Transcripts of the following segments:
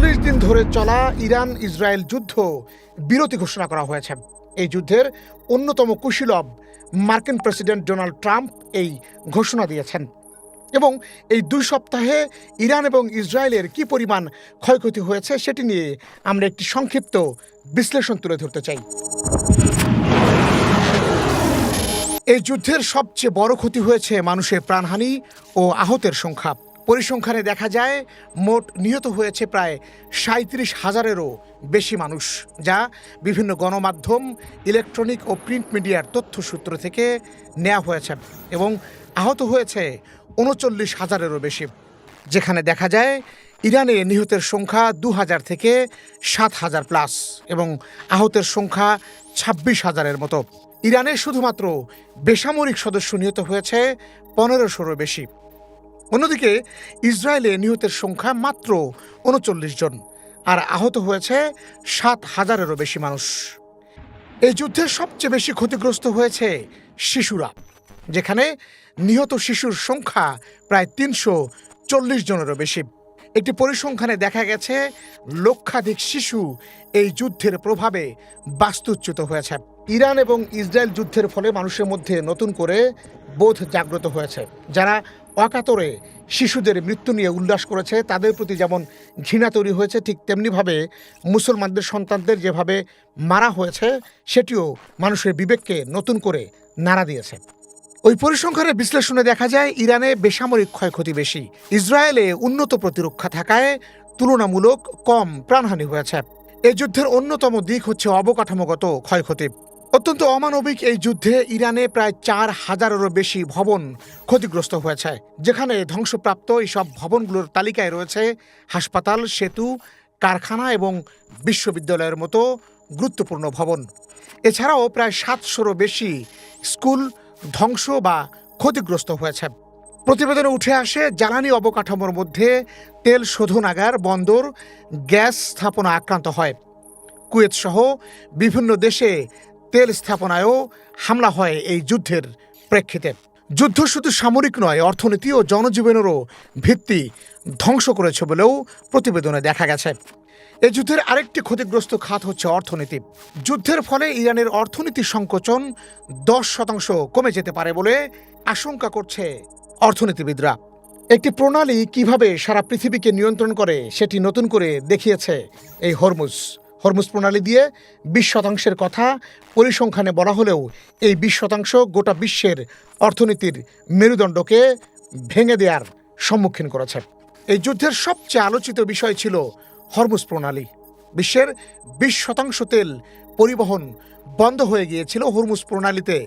40 দিন ধরে চলা ইরান ইসরায়েল যুদ্ধ বিরতি ঘোষণা করা হয়েছে। এই যুদ্ধের অন্যতম কুশীলব মার্কিন প্রেসিডেন্ট ডোনাল্ড ট্রাম্প এই ঘোষণা দিয়েছেন এবং এই 2 সপ্তাহে ইরান এবং ইসরায়েলের কি পরিমাণ ক্ষয়ক্ষতি হয়েছে সেটি নিয়ে আমরা একটি সংক্ষিপ্ত বিশ্লেষণ তুলে ধরতে চাই। এই যুদ্ধের সবচেয়ে বড় ক্ষতি হয়েছে মানুষের প্রাণহানি ও আহতের সংখ্যা। পরিসংখ্যানে দেখা যায় মোট নিহত হয়েছে প্রায় 37,000-এরও বেশি মানুষ, যা বিভিন্ন গণমাধ্যম, ইলেকট্রনিক ও প্রিন্ট মিডিয়ার তথ্যসূত্র থেকে নেওয়া হয়েছে, এবং আহত হয়েছে 39,000-এরও বেশি, যেখানে দেখা যায় ইরানে নিহতের সংখ্যা 2,000 থেকে 7,000 প্লাস এবং আহতের সংখ্যা 26,000-এর মতো। ইরানে শুধুমাত্র বেসামরিক সদস্য নিহত হয়েছে 1500-এরও বেশি। অন্যদিকে ইসরায়েলে নিহতের সংখ্যা মাত্র 39 জন আর আহত হয়েছে 7,000-এরও বেশি মানুষ। এই যুদ্ধে সবচেয়ে বেশি ক্ষতিগ্রস্ত হয়েছে শিশুরা, যেখানে নিহত শিশুর সংখ্যা প্রায় 340 জনেরও বেশি। একটি পরিসংখ্যানে দেখা গেছে লক্ষাধিক শিশু এই যুদ্ধের প্রভাবে বাস্তুচ্যুত হয়েছে। ইরান এবং ইসরায়েল যুদ্ধের ফলে মানুষের মধ্যে নতুন করে বোধ জাগ্রত হয়েছে। যারা অকাতরে শিশুদের মৃত্যু নিয়ে উল্লাস করেছে, তাদের প্রতি যেমন ঘৃণা তৈরি হয়েছে, ঠিক তেমনিভাবে মুসলমানদের সন্তানদের যেভাবে মারা হয়েছে সেটিও মানুষের বিবেককে নতুন করে নাড়া দিয়েছে। ওই পরিসংখ্যানের বিশ্লেষণে দেখা যায় ইরানে বেসামরিক ক্ষয়ক্ষতি বেশি, ইসরায়েলে উন্নত প্রতিরক্ষা থাকায় তুলনামূলক কম প্রাণহানি হয়েছে। এই যুদ্ধের অন্যতম দিক হচ্ছে অবকাঠামোগত ক্ষয়ক্ষতি। অত্যন্ত অমানবিক এই যুদ্ধে ইরানে প্রায় 4,000-এরও বেশি ভবন ক্ষতিগ্রস্ত হয়েছে, যেখানে ধ্বংসপ্রাপ্ত এইসব ভবনগুলোর তালিকায় রয়েছে হাসপাতাল, সেতু, কারখানা এবং বিশ্ববিদ্যালয়ের মতো গুরুত্বপূর্ণ ভবন। এছাড়াও প্রায় 700-রও বেশি স্কুল ধ্বংস বা ক্ষতিগ্রস্ত হয়েছে। প্রতিবেদনে উঠে আসে জ্বালানি অবকাঠামোর মধ্যে তেল শোধনাগার, বন্দর, গ্যাস স্থাপনা আক্রান্ত হয়। কুয়েত সহ বিভিন্ন দেশে তেল স্থাপনায়ও হামলা হয় এই যুদ্ধের প্রেক্ষিতে। যুদ্ধ শুধু সামরিক নয়, অর্থনীতি ও জনজীবনেরও ভিত্তি ধ্বংস করেছে বলেও প্রতিবেদনে দেখা গেছে। এই যুদ্ধের আরেকটি ক্ষতিগ্রস্ত খাত হচ্ছে অর্থনীতি। যুদ্ধের ফলে ইরানের অর্থনীতির সংকোচন 10% কমে যেতে পারে বলে আশঙ্কা করছে অর্থনীতিবিদরা। একটি প্রণালী কিভাবে সারা পৃথিবীকে নিয়ন্ত্রণ করে সেটি নতুন করে দেখিয়েছে এই হরমুজ প্রণালী দিয়ে 20% কথা পরিসংখ্যানে বলা হলেও এই 20% গোটা বিশ্বের অর্থনীতির মেরুদণ্ডকে ভেঙে দেওয়ার সম্মুখীন করেছে। এই যুদ্ধের সবচেয়ে আলোচিত বিষয় ছিল হরমুজ প্রণালী। বিশ্বের 20% তেল পরিবহন বন্ধ হয়ে গিয়েছিল হরমুজ প্রণালীতে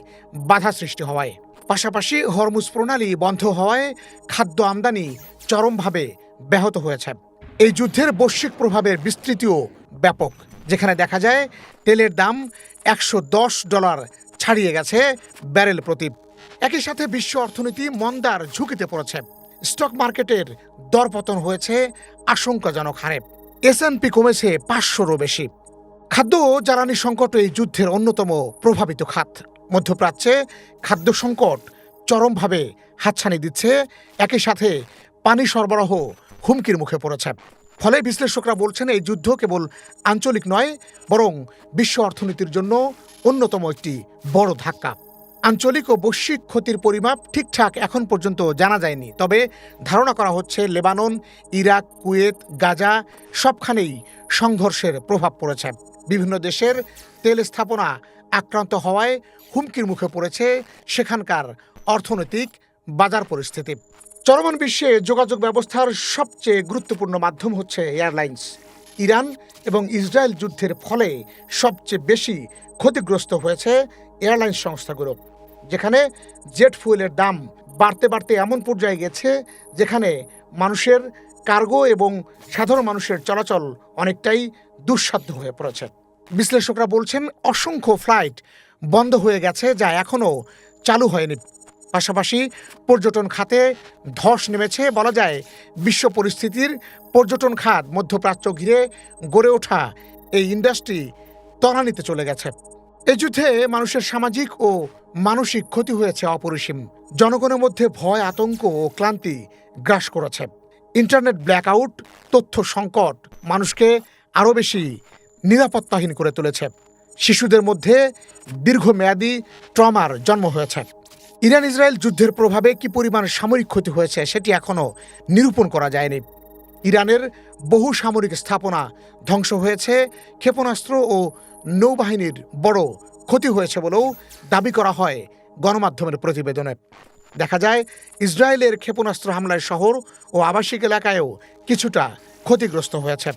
বাধা সৃষ্টি হওয়ায়। পাশাপাশি হরমুজ প্রণালী বন্ধ হওয়ায় খাদ্য আমদানি চরমভাবে ব্যাহত হয়েছে। এই যুদ্ধের বৈশ্বিক প্রভাবের বিস্তৃতিও ব্যাপক, যেখানে দেখা যায় তেলের দাম $110 ছাড়িয়ে গেছে ব্যারেল প্রতি। একই সাথে বিশ্ব অর্থনীতি মন্দার ঝুঁকিতে পড়েছে। স্টক মার্কেটের দরপতন হয়েছে আশঙ্কাজনক হারে। S&P কমেছে 500-রও বেশি। খাদ্য ও জ্বালানি সংকট এই যুদ্ধের অন্যতম প্রভাবিত খাত। মধ্যপ্রাচ্যে খাদ্য সংকট চরমভাবে হাতছানি দিচ্ছে, একই সাথে পানি সরবরাহ হুমকির মুখে পড়েছে। ফলে বিশ্লেষকরা বলছেন এই যুদ্ধ কেবল আঞ্চলিক নয়, বরং বিশ্ব অর্থনীতির জন্য অন্যতম একটি বড় ধাক্কা। আঞ্চলিক ও বৈশ্বিক ক্ষতির পরিমাপ ঠিকঠাক এখন পর্যন্ত জানা যায়নি, তবে ধারণা করা হচ্ছে লেবানন, ইরাক, কুয়েত, গাজা সবখানেই সংঘর্ষের প্রভাব পড়েছে। বিভিন্ন দেশের তেল স্থাপনা আক্রান্ত হওয়ায় হুমকির মুখে পড়েছে সেখানকার অর্থনৈতিক বাজার পরিস্থিতি। চলমান বিশ্বে যোগাযোগ ব্যবস্থার সবচেয়ে গুরুত্বপূর্ণ মাধ্যম হচ্ছে এয়ারলাইন্স। ইরান এবং ইসরায়েল যুদ্ধের ফলে সবচেয়ে বেশি ক্ষতিগ্রস্ত হয়েছে এয়ারলাইন্স সংস্থাগুলো, যেখানে জেট ফুয়েলের দাম বাড়তে বাড়তে এমন পর্যায়ে গেছে যেখানে মানুষের কার্গো এবং সাধারণ মানুষের চলাচল অনেকটাই দুঃসাধ্য হয়ে পড়েছে। বিশ্লেষকরা বলছেন অসংখ্য ফ্লাইট বন্ধ হয়ে গেছে, যা এখনও চালু হয়নি। পাশাপাশি পর্যটন খাতে ধস নেমেছে। বলা যায় বিশ্ব পরিস্থিতির পর্যটন খাত মধ্যপ্রাচ্য ঘিরে গড়ে ওঠা এই ইন্ডাস্ট্রি ত্বরান্বিতে চলে গেছে। এই যুদ্ধে মানুষের সামাজিক ও মানসিক ক্ষতি হয়েছে অপরিসীম। জনগণের মধ্যে ভয়, আতঙ্ক ও ক্লান্তি গ্রাস করেছে। ইন্টারনেট ব্ল্যাকআউট, তথ্য সংকট মানুষকে আরও বেশি নিরাপত্তাহীন করে তুলেছে। শিশুদের মধ্যে দীর্ঘমেয়াদী ট্রমার জন্ম হয়েছে। ইরান ইসরায়েল যুদ্ধের প্রভাবে কি পরিমাণ সামরিক ক্ষতি হয়েছে সেটি এখনও নিরূপণ করা যায়নি। ইরানের বহু সামরিক স্থাপনা ধ্বংস হয়েছে, ক্ষেপণাস্ত্র ও নৌবাহিনীর বড় ক্ষতি হয়েছে বলেও দাবি করা হয় গণমাধ্যমের প্রতিবেদনে। দেখা যায় ইসরায়েলের ক্ষেপণাস্ত্র হামলায় শহর ও আবাসিক এলাকায়ও কিছুটা ক্ষতিগ্রস্ত হয়েছে।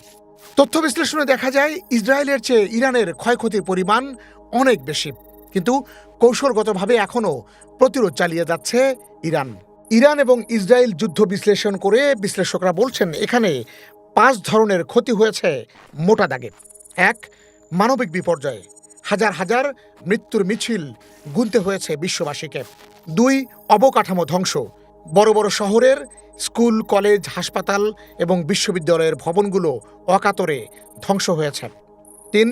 তথ্য বিশ্লেষণে দেখা যায় ইসরায়েলের চেয়ে ইরানের ক্ষয়ক্ষতির পরিমাণ অনেক বেশি, কিন্তু কৌশলগতভাবে এখনও প্রতিরোধ চালিয়ে যাচ্ছে ইরান। ইরান এবং ইসরায়েল যুদ্ধ বিশ্লেষণ করে বিশ্লেষকরা বলছেন এখানে 5 ধরনের ক্ষতি হয়েছে মোটা দাগে। 1. মানবিক বিপর্যয়, হাজার হাজার মৃত্যুর মিছিল গুনতে হয়েছে বিশ্ববাসীকে। 2. অবকাঠামো ধ্বংস, বড় বড় শহরের স্কুল, কলেজ, হাসপাতাল এবং বিশ্ববিদ্যালয়ের ভবনগুলো অকাতরে ধ্বংস হয়েছে। 3.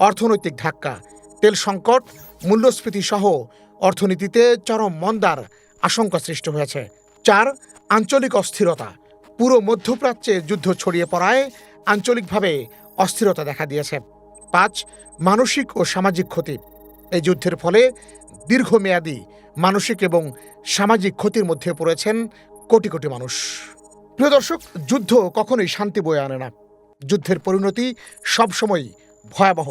অর্থনৈতিক ধাক্কা, তেল সংকট, মূল্যস্ফীতি সহ অর্থনীতিতে চরম মন্দার আশঙ্কা সৃষ্টি হয়েছে। 4. আঞ্চলিক অস্থিরতা, পুরো মধ্যপ্রাচ্যে যুদ্ধ ছড়িয়ে পড়ায় আঞ্চলিকভাবে অস্থিরতা দেখা দিয়েছে। 5. মানসিক ও সামাজিক ক্ষতি, এই যুদ্ধের ফলে দীর্ঘমেয়াদী মানসিক এবং সামাজিক ক্ষতির মধ্যে পড়েছেন কোটি কোটি মানুষ। প্রিয় দর্শক, যুদ্ধ কখনোই শান্তি বয়ে আনে না। যুদ্ধের পরিণতি সবসময় ভয়াবহ,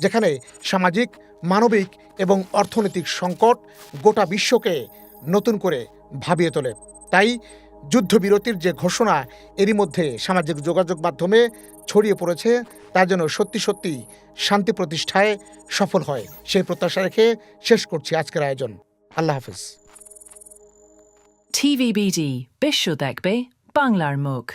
যেখানে সামাজিক, মানবিক এবং অর্থনৈতিক সংকট গোটা বিশ্বকে নতুন করে ভাবিয়ে তোলে। তাই যুদ্ধবিরতির যে ঘোষণা এরই মধ্যে সামাজিক যোগাযোগ মাধ্যমে ছড়িয়ে পড়েছে তা যেন সত্যি সত্যি শান্তি প্রতিষ্ঠায় সফল হয়, সেই প্রত্যাশা রেখে শেষ করছি আজকের আয়োজন। আল্লাহ হাফিজ। TVBD বিশ্ব দেখবে বাংলার মুখ।